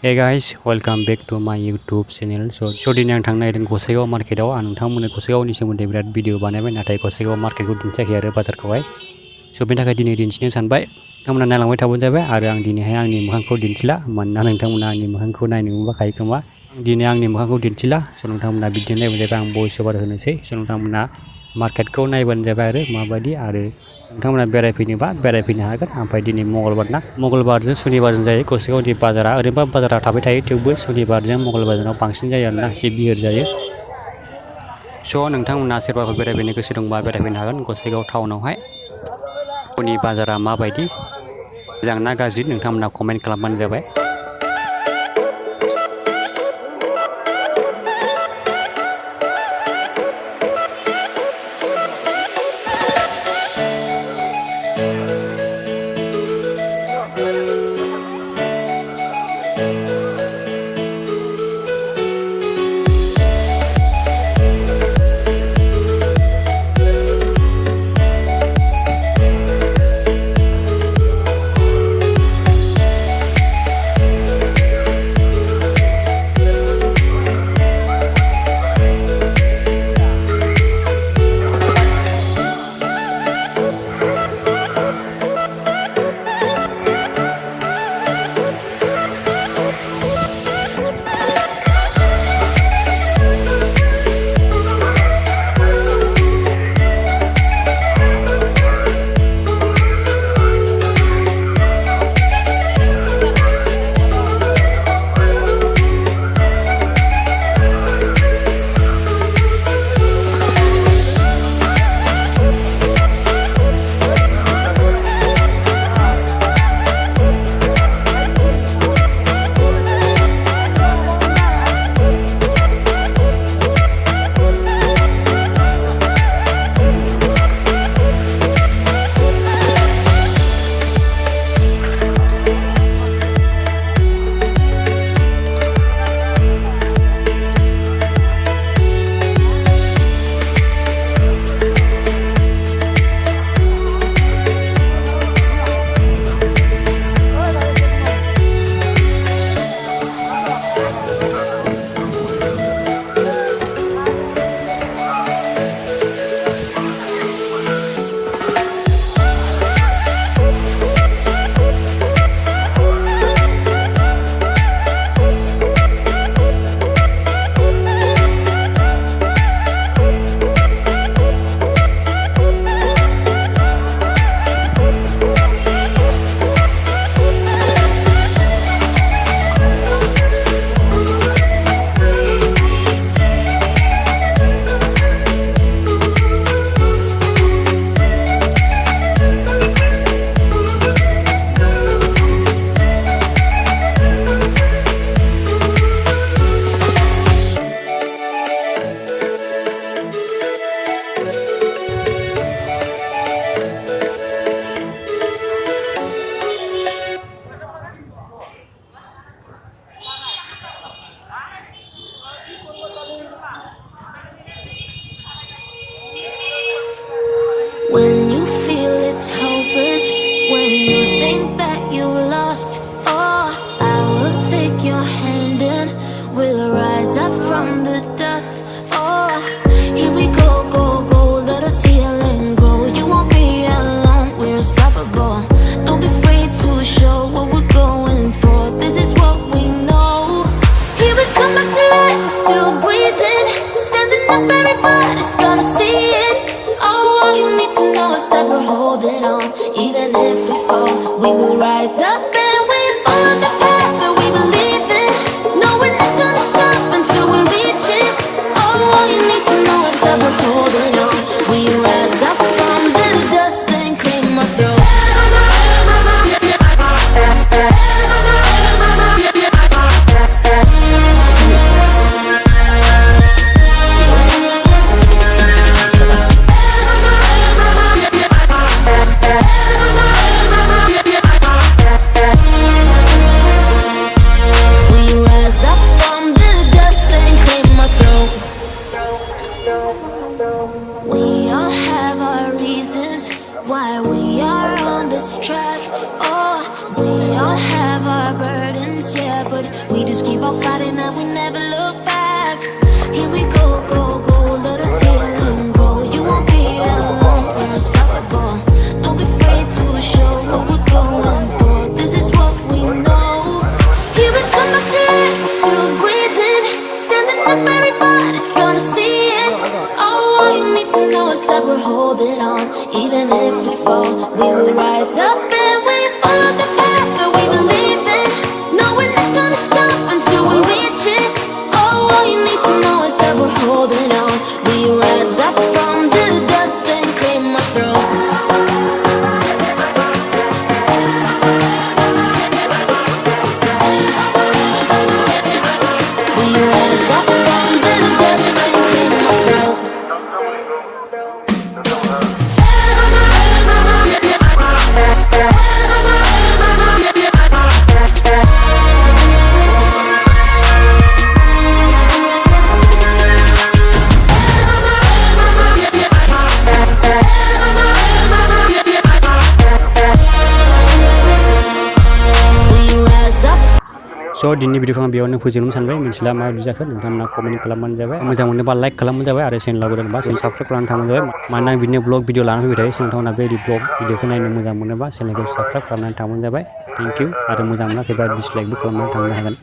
Hey guys, welcome back to my YouTube channel. So दिनै आं थांनो नागिरदों गसाइगाव मार्केटाव। आं नोंथांमोननो गसाइगावनि सोमोन्दै बिराद भिडिअ बानायबाय, नाथाय गसाइगाव मार्केटखौ दिन्थियाखै आरो बाजारखौहाय। बेनि थाखाय दिनै दिन्थिनो सानबाय। नोंथांमोना नायलांबाय थाबानो जाबाय आरो आं दिनैहाय आंनि मोखांखौ दिन्थिला, मानोना नोंथांमोना आंनि मोखांखौ नायनो बाखायो खोमा। दिनै आंनि मोखांखौ दिन्थिला, नोंथांमोना बिदिनो नायबानो जाबाय। आं भइस ओभार होनोसै। नोंथांमोना मार्केटखौ नायबानो जाबाय आरो माबायदि, आरो नोंथांमोना बेरायफैनोबा बेरायफैनो हागोन। ओमफ्राय दिनै मंगलबारजों सुनिबारजों जायो गसाइगावनि बाजारा। ओरैनोबा बाजारा थाबाय थायो, थेवबो सुनिबारजों मंगलबारजों बांसिन जायो आरोना, एसे बिहिर जायो। नोंथांमोना सोरबाफोर बेरायफैनो गोसो दंबा बेरायफैनो हागोन गसाइगाव टाउनावहाय। गसाइगावनि बाजारा माबायदि, मोजां ना गाज्रि, नोंथांमोना कमेन्ट खालामबानो जाबाय। When you feel it's hopeless, when you think that you lost, oh, I will take your hand and we'll rise up from the dust. Oh, here we go, go, go, let us heal and grow. You won't be alone, we're unstoppable. Don't be afraid to show what we're going for. This is what we know. Here we come back to life, we're still breathing. Standing up, everybody's gonna see it. Oh, all you need to know is that we're holding on. Even if we fall, we will rise up and we follow the path that we believe in. No, we're not gonna stop until we reach it. Oh, all you need to know is that we're holding on. We rise up from the dust and claim our throne. We all have our reasons why we are on this track. Oh, we all have our burdens, yeah, but good. We just keep on fighting and we never look back. Here we go, go, go, let us heal and grow. You won't be alone, we're unstoppable. Don't be afraid to show what we're going for. This is what we know. Here we come back to life, we're still breathing. Standing up, everybody's gonna see it. Oh, all you need to know is that we're holding on. Even if we fall, we will rise up and we follow the path that we believe in. No, we're not gonna stop until we reach it. Oh, all you need to know is that we're holding on. We rise up from the dust and claim our throne. We rise up from the dust and claim our throne. So दिनैनि भिडिअखौ आं बेयावनो फोजोबनो सानबाय। मिथिला माबायदि जाखो नोंथांमोना comment खालामबानो जाबाय। मोजां मोनोबा लाइक खालामबानो जाबाय आरो चेनेलाव गोदानबा साबस्क्राइब खालामनानै थांबानो जाबाय। मानोना आं बिदिनो ब्लग भिडिअ लानानै फैबाय थायो। नोंथांमोना बे ब्लग भिडिअखौ नायनो मोजां मोनोबा चेनेलखौ साबस्क्राइब खालामनानै थांबानो जाबाय। थेंक इउ आरो मोजां मोनाखैबा डिसलाइकबो खालामनानै थांनो हागोन।